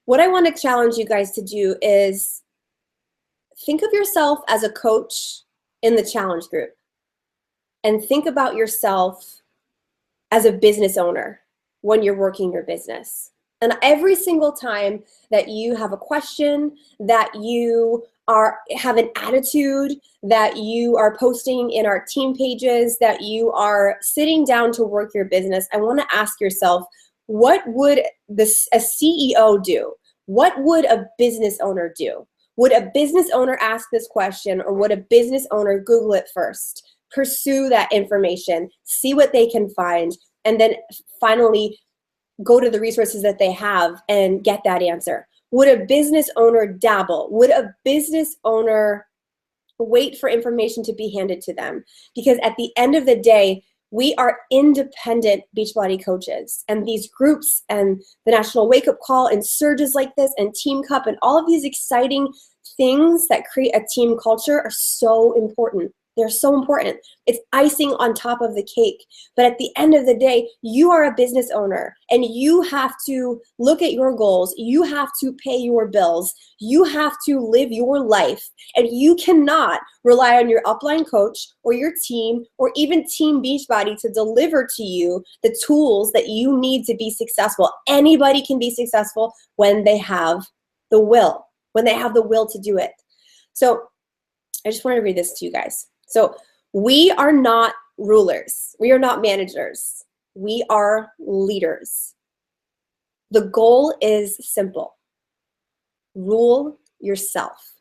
what I want to challenge you guys to do is think of yourself as a coach in the challenge group, and think about yourself as a business owner when you're working your business. And every single time that you have a question, that you have an attitude, that you are posting in our team pages, that you are sitting down to work your business, I want to ask yourself, what would a CEO do? What would a business owner do? Would a business owner ask this question, or would a business owner Google it first, pursue that information, see what they can find, and then finally go to the resources that they have and get that answer? Would a business owner dabble? Would a business owner wait for information to be handed to them? Because at the end of the day, we are independent Beachbody coaches, and these groups and the National Wake Up Call and surges like this and Team Cup and all of these exciting things that create a team culture are so important. They're so important. It's icing on top of the cake. But at the end of the day, you are a business owner, and you have to look at your goals. You have to pay your bills. You have to live your life. And you cannot rely on your upline coach or your team or even Team Beachbody to deliver to you the tools that you need to be successful. Anybody can be successful when they have the will, to do it. So I just want to read this to you guys. So we are not rulers. We are not managers. We are leaders. The goal is simple. Rule yourself.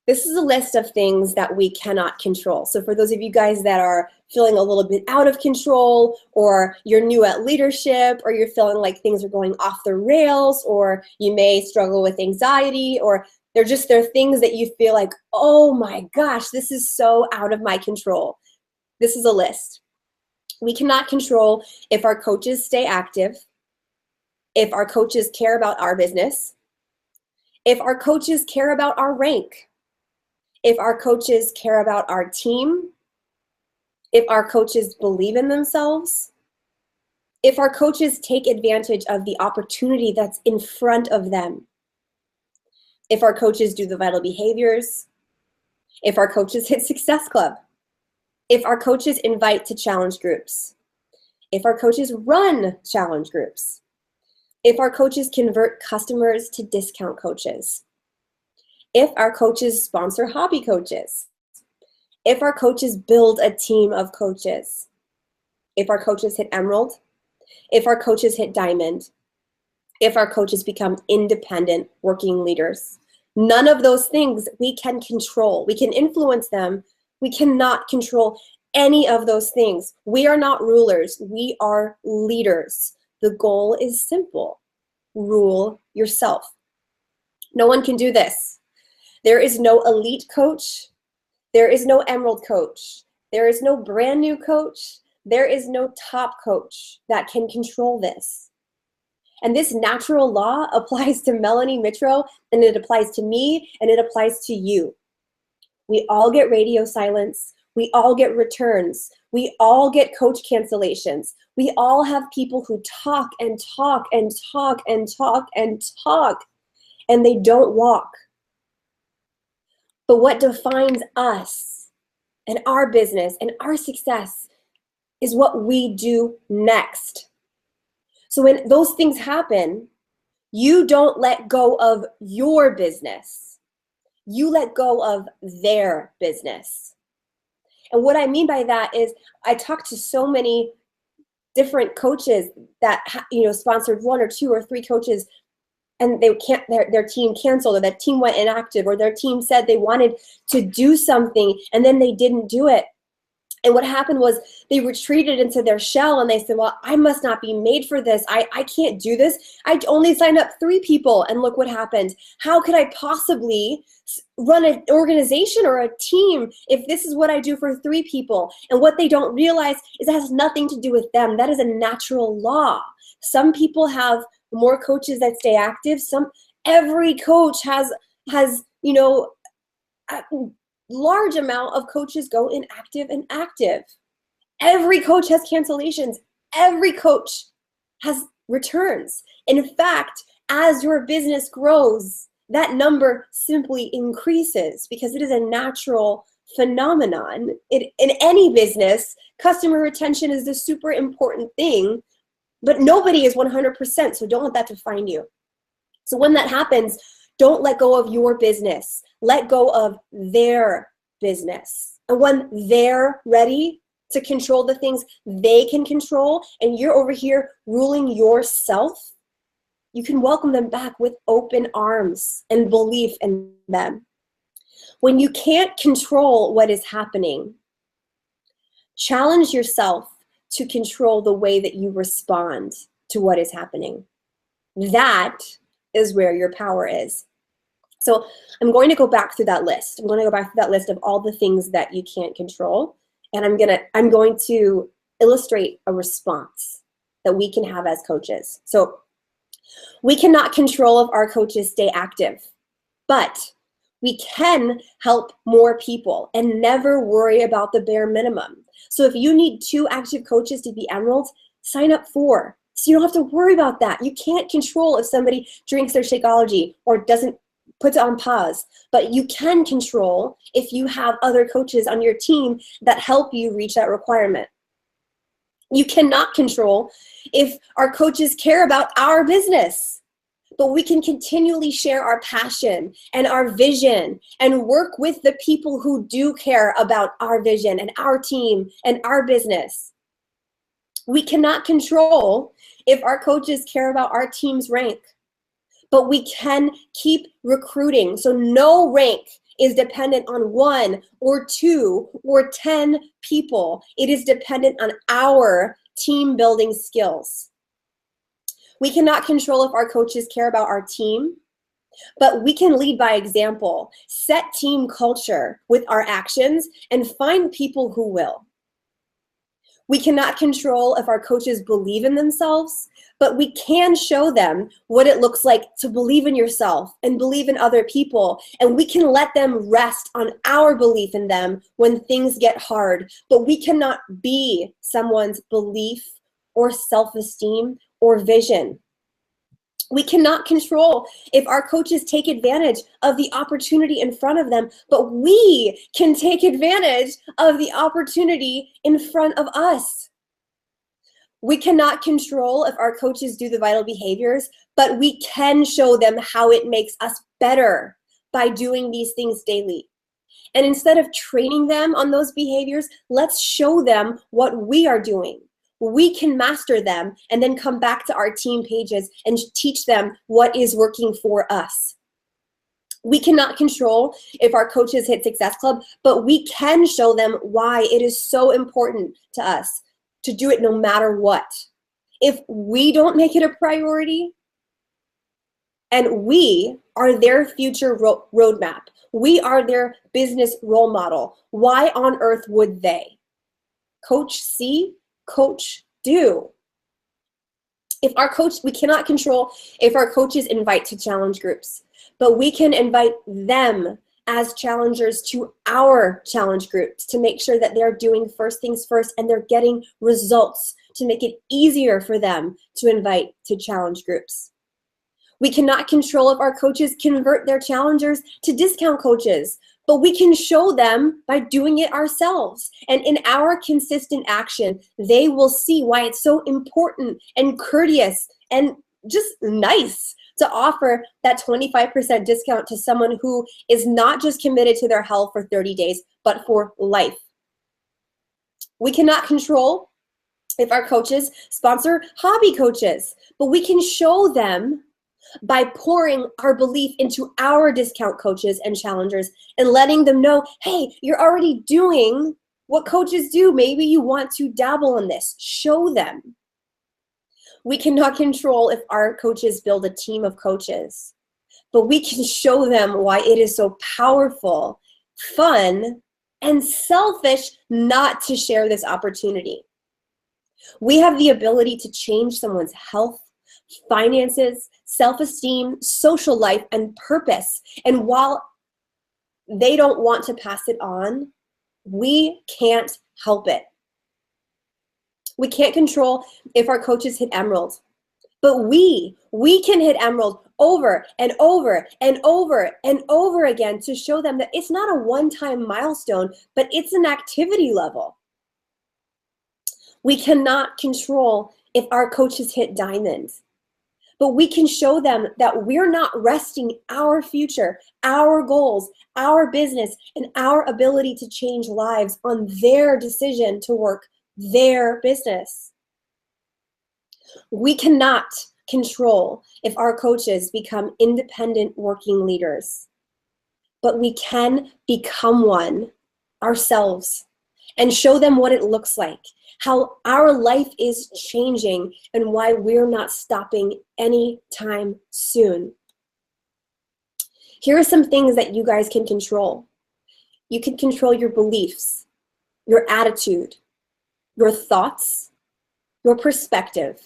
This is a list of things that we cannot control. So for those of you guys that are feeling a little bit out of control, or you're new at leadership, or you're feeling like things are going off the rails, or you may struggle with anxiety, or there are things that you feel like, oh my gosh, this is so out of my control. This is a list. We cannot control if our coaches stay active, if our coaches care about our business, if our coaches care about our rank, if our coaches care about our team, if our coaches believe in themselves, if our coaches take advantage of the opportunity that's in front of them, if our coaches do the vital behaviors, if our coaches hit Success Club, if our coaches invite to challenge groups, if our coaches run challenge groups, if our coaches convert customers to discount coaches, if our coaches sponsor hobby coaches, if our coaches build a team of coaches, if our coaches hit Emerald, if our coaches hit Diamond, if our coaches become independent working leaders. None of those things we can control. We can influence them. We cannot control any of those things. We are not rulers. We are leaders. The goal is simple. Rule yourself. No one can do this. There is no elite coach. There is no Emerald coach. There is no brand new coach. There is no top coach that can control this. And this natural law applies to Melanie Mitro, and it applies to me, and it applies to you. We all get radio silence. We all get returns. We all get coach cancellations. We all have people who talk and talk and talk and talk and talk, and they don't walk. But what defines us and our business and our success is what we do next. So when those things happen, you don't let go of your business. You let go of their business. And what I mean by that is I talk to so many different coaches that sponsored 1 or 2 or 3 coaches, and their team canceled, or that team went inactive, or their team said they wanted to do something and then they didn't do it. And what happened was they retreated into their shell, and they said, well, I must not be made for this. I can't do this. I only signed up 3 people, and look what happened. How could I possibly run an organization or a team if this is what I do for 3 people? And what they don't realize is it has nothing to do with them. That is a natural law. Some people have more coaches that stay active. Every coach has large amount of coaches go inactive and active. Every coach has cancellations. Every coach has returns. In fact, as your business grows, that number simply increases because it is a natural phenomenon. In any business, customer retention is the super important thing, but nobody is 100%, so don't let that define you. So when that happens, don't let go of your business. Let go of their business. And when they're ready to control the things they can control, and you're over here ruling yourself, you can welcome them back with open arms and belief in them. When you can't control what is happening, challenge yourself to control the way that you respond to what is happening. That is where your power is. So I'm going to go back through that list. I'm going to go back through that list of all the things that you can't control. And I'm going to illustrate a response that we can have as coaches. So we cannot control if our coaches stay active, but we can help more people and never worry about the bare minimum. So if you need 2 active coaches to be emeralds, sign up 4. So you don't have to worry about that. You can't control if somebody drinks their Shakeology or puts it on pause, but you can control if you have other coaches on your team that help you reach that requirement. You cannot control if our coaches care about our business, but we can continually share our passion and our vision and work with the people who do care about our vision and our team and our business. We cannot control if our coaches care about our team's rank, but we can keep recruiting. So no rank is dependent on 1 or 2 or 10 people. It is dependent on our team building skills. We cannot control if our coaches care about our team, but we can lead by example, set team culture with our actions, and find people who will. We cannot control if our coaches believe in themselves, but we can show them what it looks like to believe in yourself and believe in other people. And we can let them rest on our belief in them when things get hard. But we cannot be someone's belief or self-esteem or vision. We cannot control if our coaches take advantage of the opportunity in front of them, but we can take advantage of the opportunity in front of us. We cannot control if our coaches do the vital behaviors, but we can show them how it makes us better by doing these things daily. And instead of training them on those behaviors, let's show them what we are doing. We can master them and then come back to our team pages and teach them what is working for us. We cannot control if our coaches hit Success Club, but we can show them why it is so important to us to do it no matter what. If we don't make it a priority and we are their future roadmap, we are their business role model, why on earth would they? Coach C, coach do. We cannot control if our coaches invite to challenge groups, but we can invite them as challengers to our challenge groups to make sure that they're doing first things first and they're getting results to make it easier for them to invite to challenge groups. We cannot control if our coaches convert their challengers to discount coaches, but we can show them by doing it ourselves. And in our consistent action, they will see why it's so important and courteous and just nice to offer that 25% discount to someone who is not just committed to their health for 30 days, but for life. We cannot control if our coaches sponsor hobby coaches, but we can show them by pouring our belief into our discount coaches and challengers and letting them know, hey, you're already doing what coaches do. Maybe you want to dabble in this. Show them. We cannot control if our coaches build a team of coaches, but we can show them why it is so powerful, fun, and selfish not to share this opportunity. We have the ability to change someone's health, finances, self-esteem, social life, and purpose. And while they don't want to pass it on, we can't help it. We can't control if our coaches hit emerald, But we can hit emerald over and over and over and over again to show them that it's not a one-time milestone, but it's an activity level. We cannot control if our coaches hit diamonds, but we can show them that we're not resting our future, our goals, our business, and our ability to change lives on their decision to work their business. We cannot control if our coaches become independent working leaders, but we can become one ourselves and show them what it looks like, how our life is changing, and why we're not stopping anytime soon. Here are some things that you guys can control. You can control your beliefs, your attitude, your thoughts, your perspective,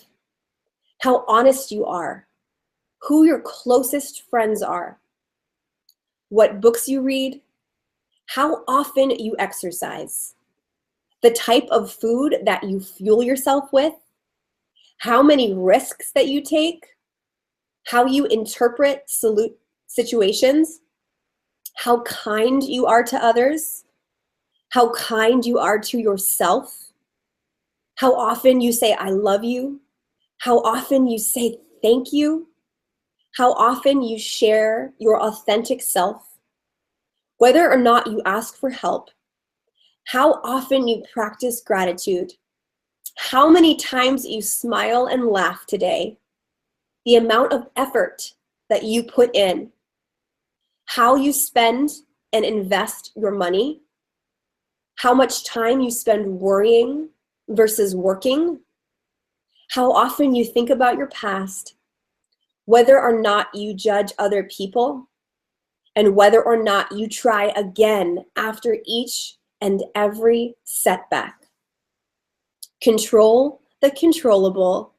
how honest you are, who your closest friends are, what books you read, how often you exercise, the type of food that you fuel yourself with, how many risks that you take, how you interpret situations, how kind you are to others, how kind you are to yourself, how often you say, I love you, how often you say thank you, how often you share your authentic self, whether or not you ask for help, how often you practice gratitude, how many times you smile and laugh today, the amount of effort that you put in, how you spend and invest your money, how much time you spend worrying versus working, how often you think about your past, whether or not you judge other people, and whether or not you try again after each and every setback. Control the controllable,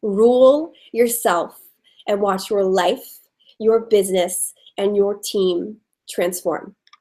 rule yourself, and watch your life, your business, and your team transform.